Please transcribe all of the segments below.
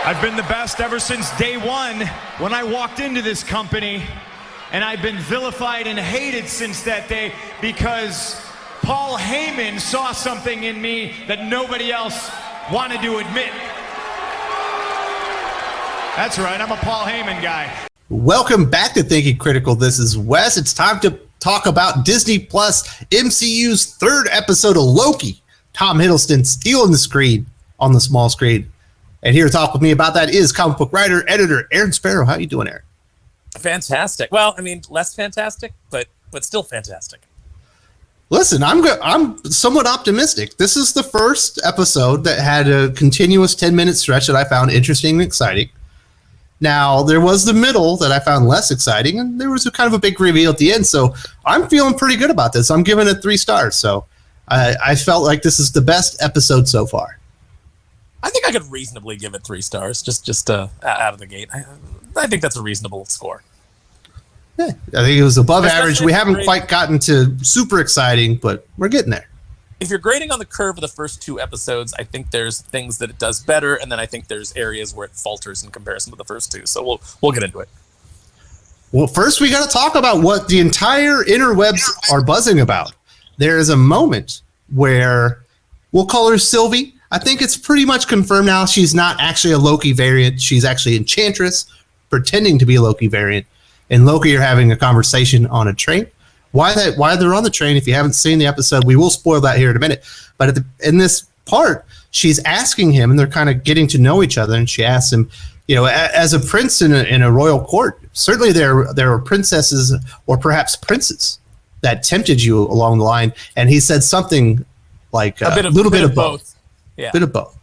I've been the best ever since day one when I walked into this company, and I've been vilified and hated since that day because Paul Heyman saw something in me that nobody else wanted to admit. That's right, I'm a Paul Heyman guy. Welcome back to Thinking Critical. This is Wes. It's time to talk about Disney Plus MCU's third episode of Loki. Tom Hiddleston stealing the screen on the small screen. And here to talk with me about that is comic book writer, editor, Aaron Sparrow. How you doing, Aaron? Fantastic. Well, I mean, less fantastic, but still fantastic. Listen, I'm somewhat optimistic. This is the first episode that had a continuous 10-minute stretch that I found interesting and exciting. Now, there was the middle that I found less exciting, and there was a kind of a big reveal at the end. So I'm feeling pretty good about this. I'm giving it 3 stars. So I felt like this is the best episode so far. I think I could reasonably give it 3 stars, just out of the gate. I think that's a reasonable score. Yeah, I think it was above Especially average. We haven't quite gotten to super exciting, but we're getting there. If you're grading on the curve of the first 2 episodes, I think there's things that it does better, and then I think there's areas where it falters in comparison to the first 2. So we'll get into it. Well, first we got to talk about what the entire interwebs are buzzing about. There is a moment where we'll call her Sylvie. I think it's pretty much confirmed now she's not actually a Loki variant. She's actually Enchantress, pretending to be a Loki variant. And Loki are having a conversation on a train. Why they're on the train, if you haven't seen the episode, we will spoil that here in a minute. But in this part, she's asking him, and they're kind of getting to know each other. And she asks him, as a prince in a royal court, certainly there are princesses or perhaps princes that tempted you along the line. And he said something like a little bit of both. Yeah. Bit of both.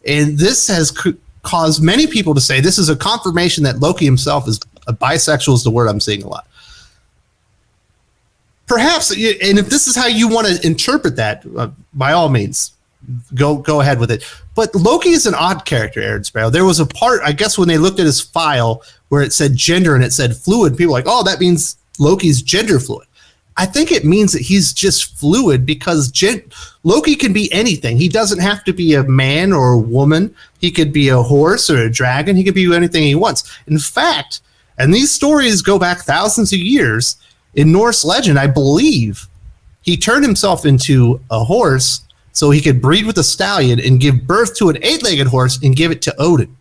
And this has caused many people to say this is a confirmation that Loki himself is a bisexual, is the word I'm seeing a lot. Perhaps, and if this is how you want to interpret that, by all means, go ahead with it. But Loki is an odd character, Aaron Sparrow. There was a part, I guess, when they looked at his file where it said gender and it said fluid, people were like, oh, that means Loki's gender fluid. I think it means that he's just fluid because Loki can be anything. He doesn't have to be a man or a woman. He could be a horse or a dragon. He could be anything he wants. In fact, and these stories go back thousands of years, in Norse legend, I believe, he turned himself into a horse so he could breed with a stallion and give birth to an 8-legged horse and give it to Odin.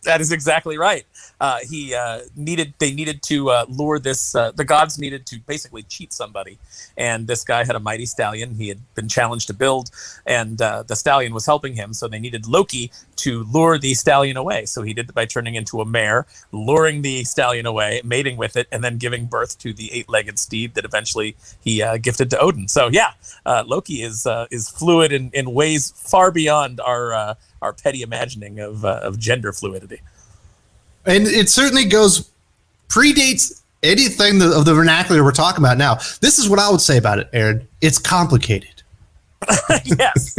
That is exactly right. They needed to lure this. The gods needed to basically cheat somebody, and this guy had a mighty stallion. He had been challenged to build, and the stallion was helping him. So they needed Loki to lure the stallion away. So he did it by turning into a mare, luring the stallion away, mating with it, and then giving birth to the 8-legged steed that eventually he gifted to Odin. So yeah, Loki is fluid in ways far beyond our petty imagining of gender fluidity. And it certainly predates anything of the vernacular we're talking about now. This is what I would say about it, Aaron. It's complicated. Yes.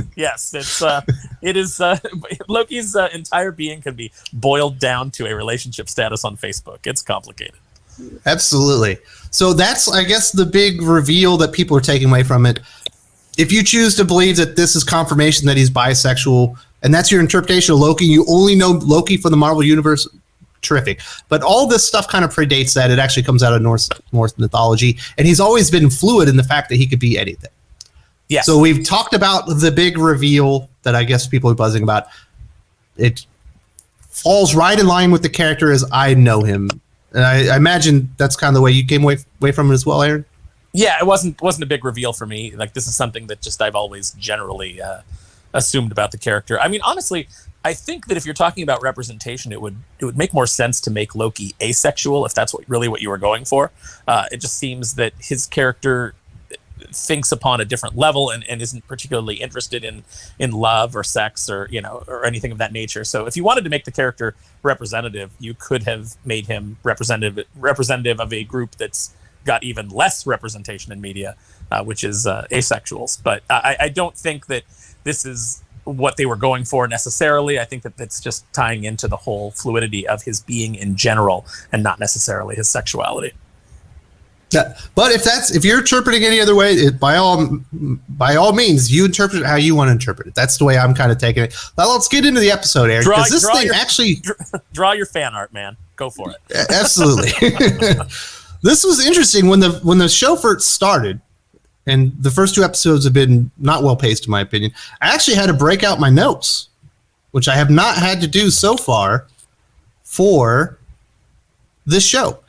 It is. Loki's entire being can be boiled down to a relationship status on Facebook. It's complicated. Absolutely. So that's, I guess, the big reveal that people are taking away from it. If you choose to believe that this is confirmation that he's bisexual, and that's your interpretation of Loki, you only know Loki from the Marvel Universe, terrific. But all this stuff kind of predates that. It actually comes out of Norse mythology, and he's always been fluid in the fact that he could be anything. Yes. So we've talked about the big reveal that I guess people are buzzing about. It falls right in line with the character as I know him. And I imagine that's kind of the way you came away from it as well, Aaron? Yeah, it wasn't a big reveal for me. Like, this is something that just I've always generally assumed about the character. I mean, honestly, I think that if you're talking about representation, it would make more sense to make Loki asexual if that's really what you were going for. It just seems that his character thinks upon a different level and isn't particularly interested in love or sex or anything of that nature. So if you wanted to make the character representative, you could have made him representative of a group that's got even less representation in media, which is asexuals. But I don't think that this is what they were going for necessarily. I think that that's just tying into the whole fluidity of his being in general and not necessarily his sexuality. Yeah, but if you're interpreting any other way, by all means, you interpret it how you want to interpret it. That's the way I'm kind of taking it. Now let's get into the episode, Eric, because this thing actually draw your fan art, man. Go for it. Absolutely. This was interesting when the show first started, and the first 2 episodes have been not well paced, in my opinion. I actually had to break out my notes, which I have not had to do so far for this show.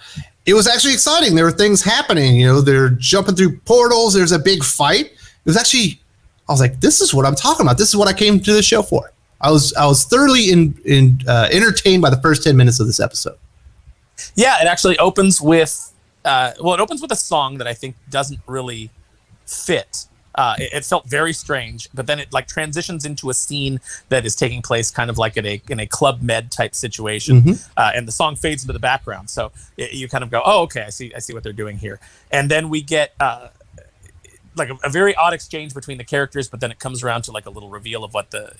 It was actually exciting. There were things happening. You know, they're jumping through portals. There's a big fight. It was actually, I was like, this is what I'm talking about. This is what I came to the show for. I was thoroughly entertained by the first 10 minutes of this episode. Yeah, it actually opens with, it opens with a song that I think doesn't really fit. It felt very strange, but then it like transitions into a scene that is taking place kind of like in a Club Med type situation, and the song fades into the background. So you kind of go, oh, okay, I see what they're doing here. And then we get like a very odd exchange between the characters, but then it comes around to like a little reveal of what the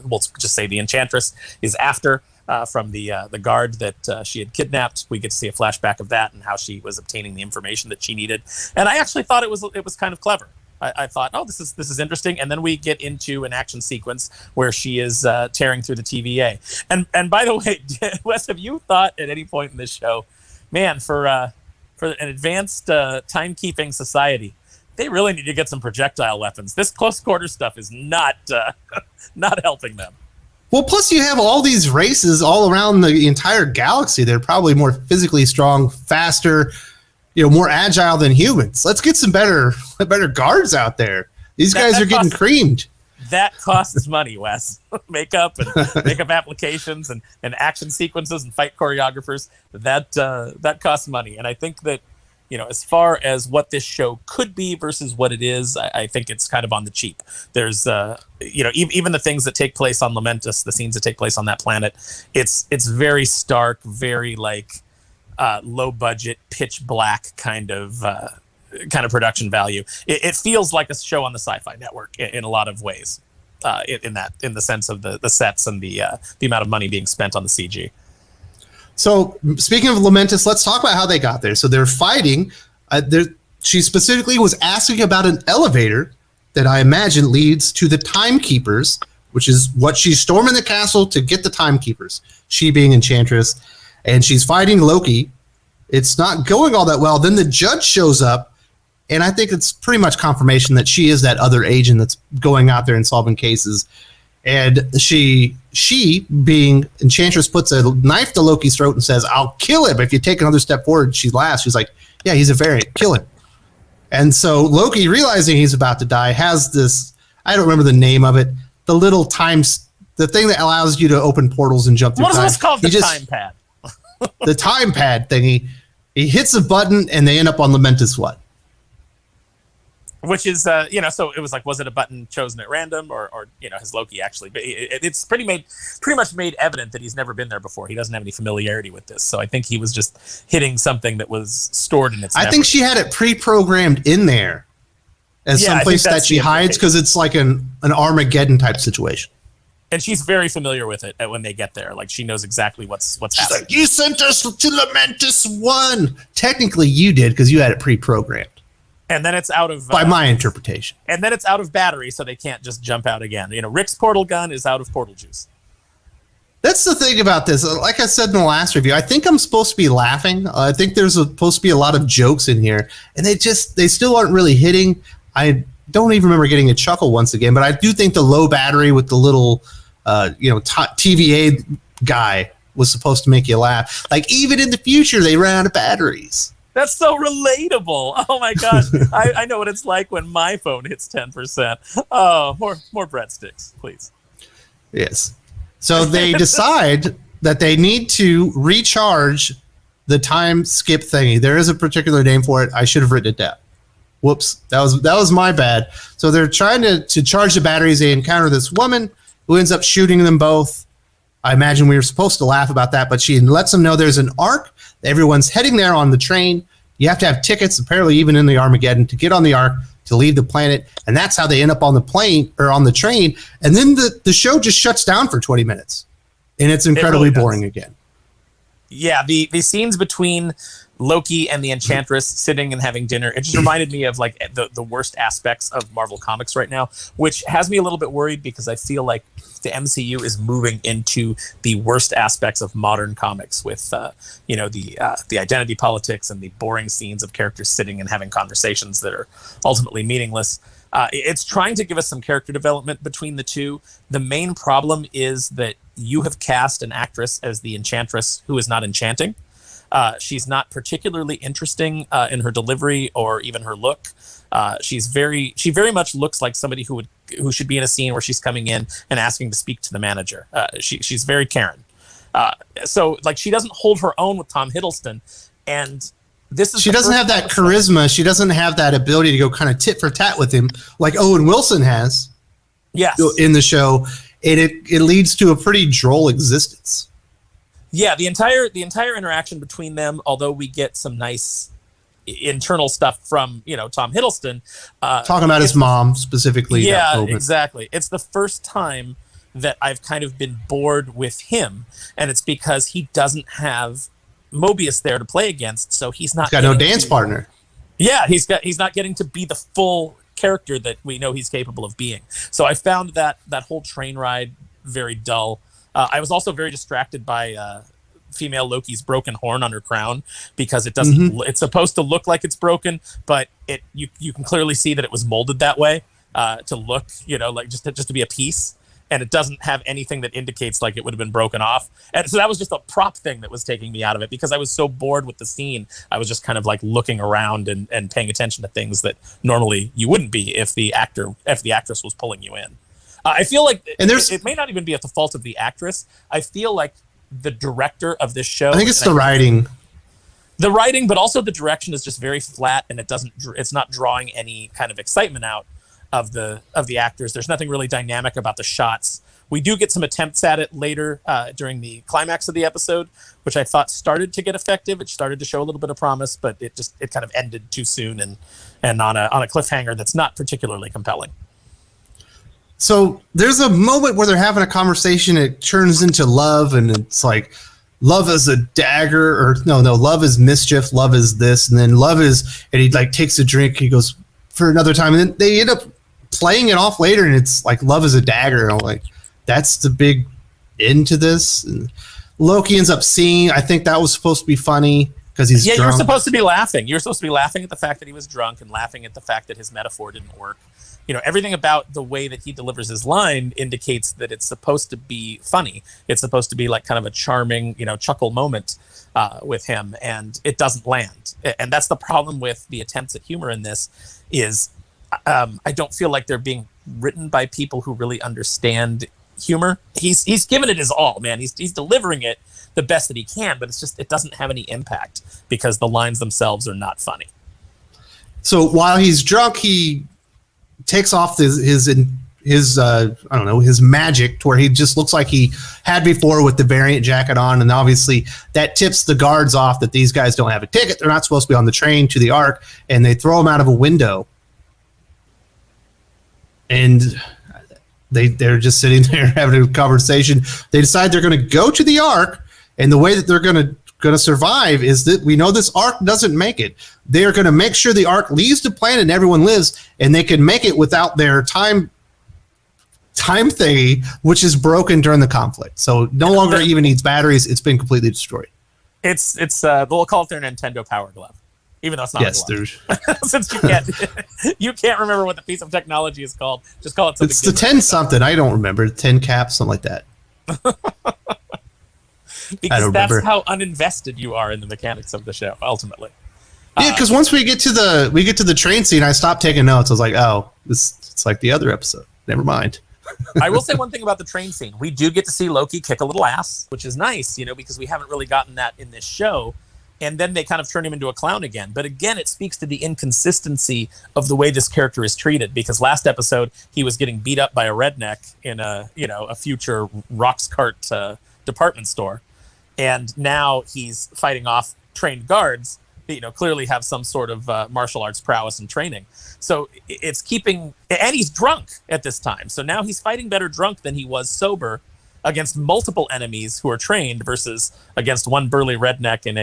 we'll just say the Enchantress is after. From the guard that she had kidnapped. We get to see a flashback of that and how she was obtaining the information that she needed. And I actually thought it was kind of clever. I thought, oh, this is interesting. And then we get into an action sequence where she is tearing through the TVA. And by the way, Wes, have you thought at any point in this show, man, for an advanced timekeeping society, they really need to get some projectile weapons. This close quarter stuff is not helping them. Well, plus you have all these races all around the entire galaxy. They're probably more physically strong, faster, more agile than humans. Let's get some better guards out there. These guys are getting creamed. That costs money, Wes. Makeup applications and action sequences and fight choreographers. That costs money. And I think that, as far as what this show could be versus what it is, I think it's kind of on the cheap. There's, even the things that take place on Lamentus, the scenes that take place on that planet, it's very stark, very low budget, pitch black kind of production value. It feels like a show on the Sci-Fi Network in a lot of ways, in the sense of the sets and the amount of money being spent on the CG. So speaking of Lamentus, let's talk about how they got there. So they're fighting. She specifically was asking about an elevator that I imagine leads to the Timekeepers, which is what she's storming the castle to get the Timekeepers, she being Enchantress, and she's fighting Loki. It's not going all that well. Then the judge shows up, and I think it's pretty much confirmation that she is that other agent that's going out there and solving cases. And she being Enchantress puts a knife to Loki's throat and says, "I'll kill him if you take another step forward." She laughs. She's like, "Yeah, he's a variant. Kill him." And so Loki, realizing he's about to die, has this, I don't remember the name of it, the little the thing that allows you to open portals and jump through time. What is this called? Time pad. The time pad thingy. He hits a button and they end up on Lamentus what? Which is, so it was like, was it a button chosen at random or has Loki actually, it's pretty much made evident that he's never been there before. He doesn't have any familiarity with this. So I think he was just hitting something that was stored in its memory. I think she had it pre-programmed in there as someplace that she hides because it's like an Armageddon type situation. And she's very familiar with it when they get there. Like she knows exactly what's happening. Like, you sent us to Lamentus 1. Technically you did because you had it pre-programmed. And then it's out of... by my interpretation. And then it's out of battery, so they can't just jump out again. Rick's portal gun is out of portal juice. That's the thing about this. Like I said in the last review, I think I'm supposed to be laughing. I think there's supposed to be a lot of jokes in here. And they still aren't really hitting. I don't even remember getting a chuckle once again. But I do think the low battery with the little, TVA guy was supposed to make you laugh. Like, even in the future, they ran out of batteries. That's so relatable. Oh my gosh. I know what it's like when my phone hits 10%. Oh, more breadsticks, please. Yes. So they decide that they need to recharge the time skip thingy. There is a particular name for it. I should have written it down. Whoops. That was my bad. So they're trying to charge the batteries. They encounter this woman who ends up shooting them both. I imagine we were supposed to laugh about that, but she lets them know there's an arc. Everyone's heading there on the train. You have to have tickets, apparently even in the Armageddon, to get on the arc, to leave the planet. And that's how they end up on the plane or on the train. And then the show just shuts down for 20 minutes. And it's incredibly boring again. Yeah, the scenes between Loki and the Enchantress sitting and having dinner. It just reminded me of like the worst aspects of Marvel Comics right now, which has me a little bit worried because I feel like the MCU is moving into the worst aspects of modern comics with, the identity politics and the boring scenes of characters sitting and having conversations that are ultimately meaningless. It's trying to give us some character development between the two. The main problem is that you have cast an actress as the Enchantress who is not enchanting. She's not particularly interesting in her delivery or even her look. She very much looks like somebody who should be in a scene where she's coming in and asking to speak to the manager. She's very Karen. So like she doesn't hold her own with Tom Hiddleston, and she doesn't have that charisma. She doesn't have that ability to go kind of tit for tat with him like Owen Wilson has. Yes. In the show, and it leads to a pretty droll existence. Yeah, the entire interaction between them, although we get some nice internal stuff from Tom Hiddleston talking about his mom specifically. Yeah, exactly. It's the first time that I've kind of been bored with him, and it's because he doesn't have Mobius there to play against, so he's got no dance partner. Yeah, he's not getting to be the full character that we know he's capable of being. So I found that whole train ride very dull. I was also very distracted by female Loki's broken horn on her crown because it doesn't. Mm-hmm. It's supposed to look like it's broken, but you can clearly see that it was molded that way to look, like just to be a piece, and it doesn't have anything that indicates like it would have been broken off. And so that was just a prop thing that was taking me out of it because I was so bored with the scene. I was just kind of like looking around and paying attention to things that normally you wouldn't be if the actress was pulling you in. I feel like it may not even be at the fault of the actress. I feel like the director of this show. I think it's the writing. The writing, but also the direction is just very flat, and it's not drawing any kind of excitement out of the actors. There's nothing really dynamic about the shots. We do get some attempts at it later during the climax of the episode, which I thought started to get effective. It started to show a little bit of promise, but it kind of ended too soon and on a cliffhanger that's not particularly compelling. So there's a moment where they're having a conversation. It turns into love, and it's like, love is a dagger, or no, love is mischief, love is this, and then love is, and he like takes a drink, he goes for another time, and then they end up playing it off later, and it's like love is a dagger, and I'm like, that's the big end to this. And Loki ends up seeing, I think that was supposed to be funny because he's drunk. You're supposed to be laughing. You're supposed to be laughing at the fact that he was drunk and laughing at the fact that his metaphor didn't work. Everything about the way that he delivers his line indicates that it's supposed to be funny. It's supposed to be like kind of a charming, chuckle moment with him, and it doesn't land. And that's the problem with the attempts at humor in this is I don't feel like they're being written by people who really understand humor. He's given it his all, man. He's delivering it the best that he can, but it doesn't have any impact because the lines themselves are not funny. So while he's drunk, he takes off his magic to where he just looks like he had before with the variant jacket on, and obviously that tips the guards off that these guys don't have a ticket. They're not supposed to be on the train to the Ark, and they throw him out of a window. And they're just sitting there having a conversation. They decide they're going to go to the Ark, and the way that they're going to survive is that we know this Ark doesn't make it. They're going to make sure the Ark leaves the planet and everyone lives, and they can make it without their time thingy, which is broken during the conflict. So no longer even needs batteries. It's been completely destroyed. It's they'll call it their Nintendo Power Glove, even though it's not. Yes, a glove. Since you can't remember what the piece of technology is called, just call it something. It's the 10 something. I don't remember. 10 cap, something like that. Because that's how uninvested you are in the mechanics of the show, ultimately. Yeah, because once we get to the train scene, I stopped taking notes. I was like, oh, it's like the other episode. Never mind. I will say one thing about the train scene. We do get to see Loki kick a little ass, which is nice, because we haven't really gotten that in this show. And then they kind of turn him into a clown again. But again, it speaks to the inconsistency of the way this character is treated. Because last episode, he was getting beat up by a redneck in a future Rox Cart department store. And now he's fighting off trained guards that, clearly have some sort of martial arts prowess and training. So it's keeping, and he's drunk at this time. So now he's fighting better drunk than he was sober against multiple enemies who are trained versus against one burly redneck in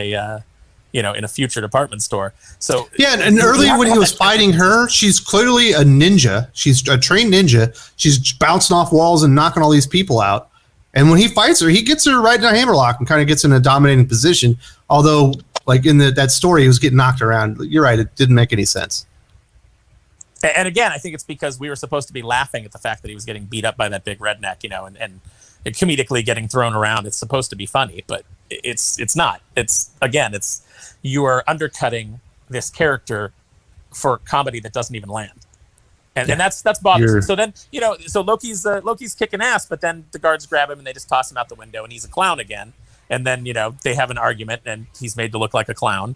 in a future department store. So yeah, and earlier when he was fighting her, she's clearly a ninja. She's a trained ninja. She's bouncing off walls and knocking all these people out. And when he fights her, he gets her right in a hammerlock and kind of gets in a dominating position. Although, like in that story, he was getting knocked around. You're right; it didn't make any sense. And again, I think it's because we were supposed to be laughing at the fact that he was getting beat up by that big redneck, and comedically getting thrown around. It's supposed to be funny, but it's not. It's you are undercutting this character for comedy that doesn't even land. And that's bothersome. So then, so Loki's kicking ass, but then the guards grab him and they just toss him out the window and he's a clown again. And then, they have an argument and he's made to look like a clown.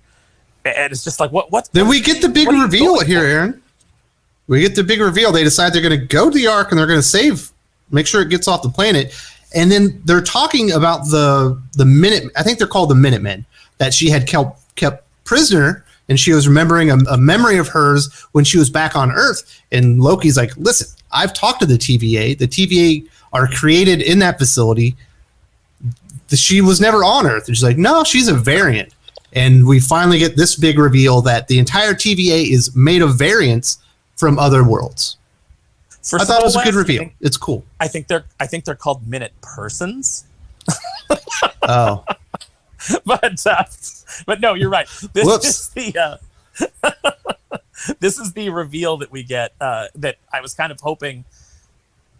And it's just like, what? Then we get the big reveal here, Aaron. We get the big reveal. They decide they're going to go to the Ark and they're going to make sure it gets off the planet. And then they're talking about the I think they're called the Minutemen, that she had kept prisoner. And she was remembering a memory of hers when she was back on Earth. And Loki's like, listen, I've talked to the TVA. The TVA are created in that facility. She was never on Earth. And she's like, no, she's a variant. And we finally get this big reveal that the entire TVA is made of variants from other worlds. I thought it was a good reveal. It's cool. I think they're called Minute Persons. Oh. But no, you're right. This is the reveal that we get that I was kind of hoping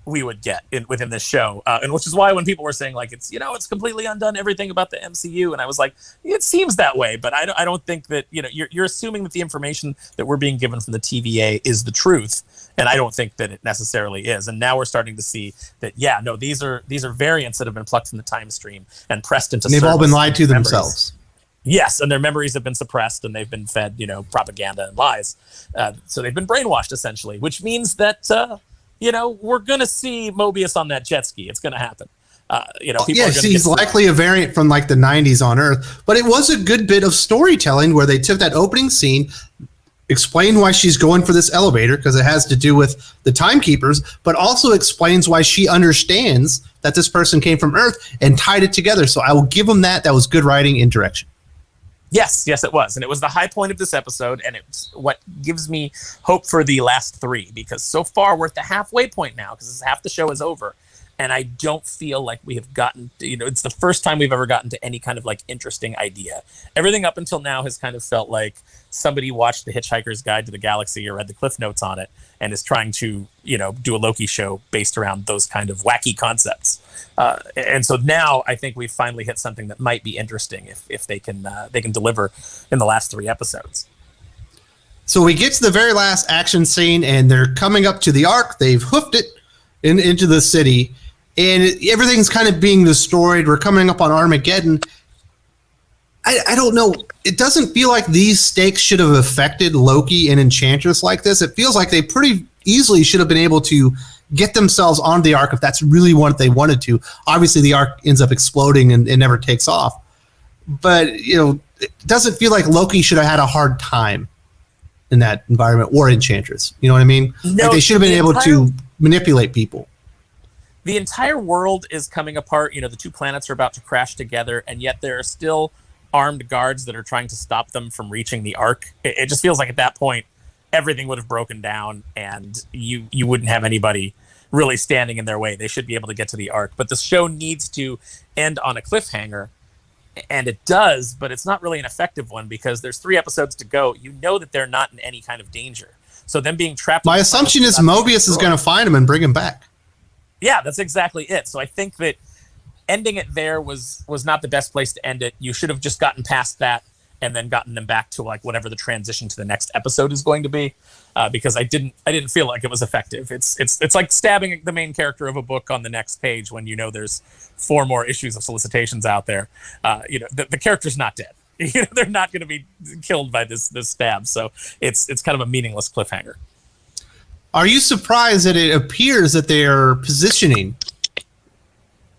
we would get within this show, and which is why when people were saying like it's completely undone everything about the MCU, and I was like, it seems that way, but I don't think that you're assuming that the information that we're being given from the TVA is the truth, and I don't think that it necessarily is. And now we're starting to see that these are variants that have been plucked from the time stream and pressed into. And they've all been lied to themselves. Yes, and their memories have been suppressed, and they've been fed propaganda and lies. So they've been brainwashed essentially, which means that. We're going to see Mobius on that jet ski. It's going to happen. He's likely a variant from like the 90s on Earth. But it was a good bit of storytelling where they took that opening scene, explained why she's going for this elevator because it has to do with the timekeepers, but also explains why she understands that this person came from Earth and tied it together. So I will give them that. That was good writing and direction. Yes, it was. And it was the high point of this episode, and it's what gives me hope for the last three, because so far we're at the halfway point now, because half the show is over, and I don't feel like we have gotten, it's the first time we've ever gotten to any kind of like interesting idea. Everything up until now has kind of felt like somebody watched The Hitchhiker's Guide to the Galaxy or read the Cliff Notes on it and is trying to, do a Loki show based around those kind of wacky concepts. And so now I think we've finally hit something that might be interesting if they can deliver in the last three episodes. So we get to the very last action scene and they're coming up to the Ark. They've hoofed it into the city and everything's kind of being destroyed. We're coming up on Armageddon. I don't know. It doesn't feel like these stakes should have affected Loki and Enchantress like this. It feels like they pretty easily should have been able to get themselves on the Ark if that's really what they wanted to. Obviously, the Ark ends up exploding and never takes off. But, it doesn't feel like Loki should have had a hard time in that environment, or Enchantress. You know what I mean? No, like they should have been able to manipulate people. The entire world is coming apart. The two planets are about to crash together, and yet there are still armed guards that are trying to stop them from reaching the Ark. It just feels like at that point, everything would have broken down and you wouldn't have anybody really standing in their way. They should be able to get to the Ark. But the show needs to end on a cliffhanger, and it does, but it's not really an effective one because there's 3 episodes to go. You know that they're not in any kind of danger. So them being trapped... My assumption is Mobius is going to find him and bring him back. Yeah, that's exactly it. So I think that ending it there was not the best place to end it. You should have just gotten past that and then gotten them back to like whatever the transition to the next episode is going to be, because I didn't feel like it was effective. It's like stabbing the main character of a book on the next page when there's 4 more issues of solicitations out there. The character's not dead. They're not going to be killed by this stab. So it's kind of a meaningless cliffhanger. Are you surprised that it appears that they are positioning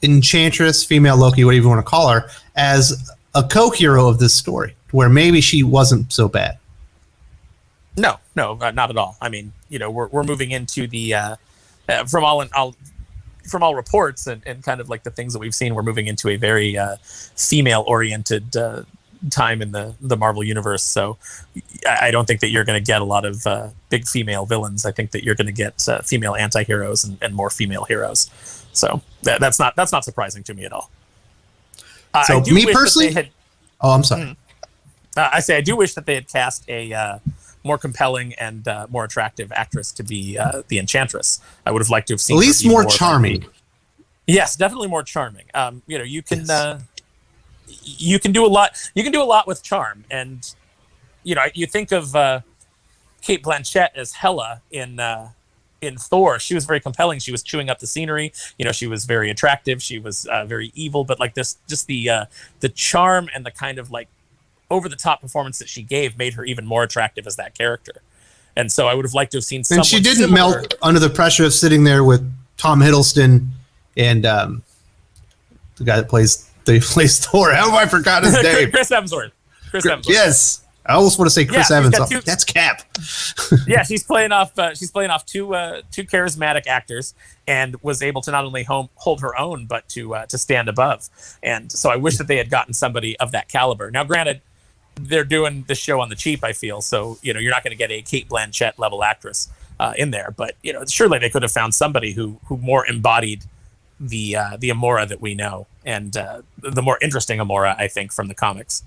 Enchantress, female Loki, whatever you want to call her, as a co-hero of this story, where maybe she wasn't so bad? No, not at all. I mean, we're moving into the from all reports and kind of like the things that we've seen, we're moving into a very female-oriented time in the Marvel universe. So I don't think that you're going to get a lot of big female villains. I think that you're going to get female anti-heroes and more female heroes. So that's not surprising to me at all. So me personally, I'm sorry. I do wish that they had cast a more compelling and more attractive actress to be the Enchantress. I would have liked to have seen at least more charming. Yes, definitely more charming. You can you can do a lot. You can do a lot with charm, and you think of Cate Blanchett as Hela in Thor. She was very compelling. She was chewing up the scenery. She was very attractive. She was very evil, but like this, just the charm and the kind of like over the top performance that she gave made her even more attractive as that character. And so I would have liked to have seen. And she didn't melt under the pressure of sitting there with Tom Hiddleston and the guy that plays Thor. How have I forgot his name? Chris Hemsworth. Yes, I almost want to say Chris Evans. That's Cap. Yeah, she's playing off two charismatic actors, and was able to not only hold her own, but to stand above. And so I wish that they had gotten somebody of that caliber. Now, granted, they're doing the show on the cheap, I feel. So you're not going to get a Cate Blanchett level actress in there, but surely they could have found somebody who more embodied the Amora that we know, and the more interesting Amora, I think, from the comics.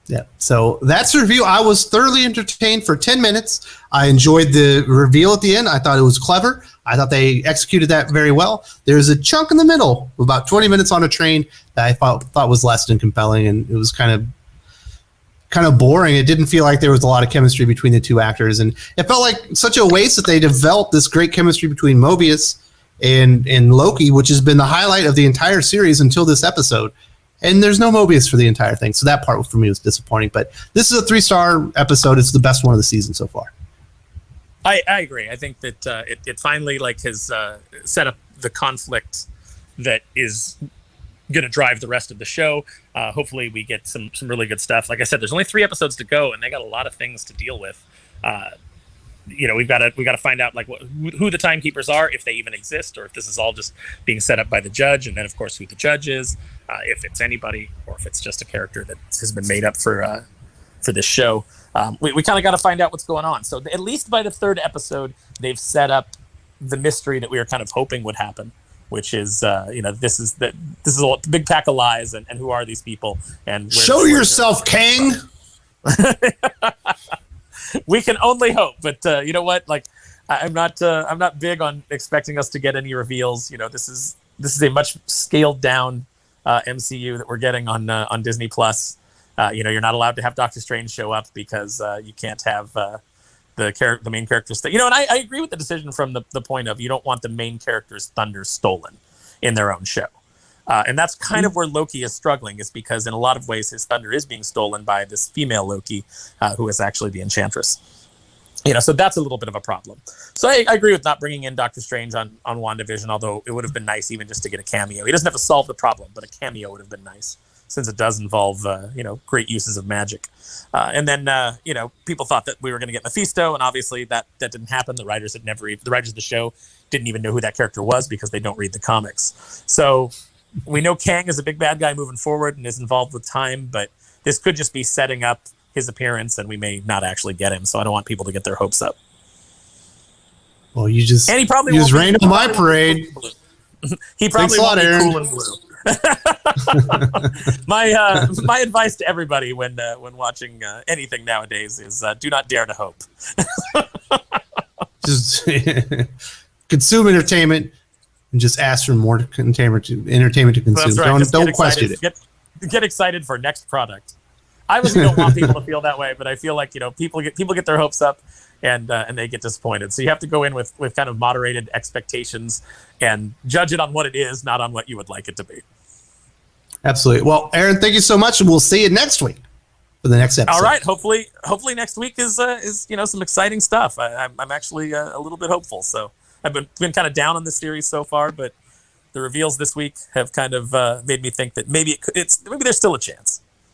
Yeah, so that's the review. I was thoroughly entertained for 10 minutes. I enjoyed the reveal at the end. I thought it was clever. I thought they executed that very well. There's a chunk in the middle, about 20 minutes on a train, that I thought was less than compelling, and it was kind of boring. It didn't feel like there was a lot of chemistry between the two actors, and it felt like such a waste that they developed this great chemistry between Mobius and Loki, which has been the highlight of the entire series until this episode. And there's no Mobius for the entire thing, so that part for me was disappointing. But this is a 3-star episode. It's the best one of the season so far. I agree. I think that it finally has set up the conflict that is going to drive the rest of the show. Hopefully, we get some really good stuff. Like I said, there's only 3 episodes to go, and they got a lot of things to deal with. We've got to find out who the timekeepers are, if they even exist, or if this is all just being set up by the judge, and then of course who the judge is, if it's anybody, or if it's just a character that has been made up for this show. We kind of got to find out what's going on. So at least by the 3rd episode, they've set up the mystery that we were kind of hoping would happen, which is this is a big pack of lies, and who are these people? And show yourself, Kang. We can only hope, but you know what? I'm not big on expecting us to get any reveals. This is a much scaled down MCU that we're getting on Disney Plus. You're not allowed to have Doctor Strange show up because you can't have the main characters. And I agree with the decision from the point of you don't want the main character's thunder stolen in their own show. And that's kind of where Loki is struggling, is because in a lot of ways his thunder is being stolen by this female Loki, who is actually the Enchantress. So that's a little bit of a problem. So I agree with not bringing in Doctor Strange on WandaVision, although it would have been nice even just to get a cameo. He doesn't have to solve the problem, but a cameo would have been nice, since it does involve, great uses of magic. And then, people thought that we were going to get Mephisto, and obviously that didn't happen. The writers of the show didn't even know who that character was because they don't read the comics. So we know Kang is a big bad guy moving forward and is involved with time, but this could just be setting up his appearance, and we may not actually get him. So I don't want people to get their hopes up. Well, and he probably just rained on my parade. He probably won't be cool and blue. My advice to everybody when watching anything nowadays is do not dare to hope. Just consume entertainment and just ask for more entertainment to consume. That's right. Don't question it. Get excited for next product. I obviously don't want people to feel that way, but I feel like people get their hopes up and they get disappointed. So you have to go in with kind of moderated expectations and judge it on what it is, not on what you would like it to be. Absolutely. Well, Aaron, thank you so much, and we'll see you next week for the next episode. All right. Hopefully next week is some exciting stuff. I'm actually a little bit hopeful. So I've been kind of down on this series so far, but the reveals this week have kind of made me think that maybe there's still a chance.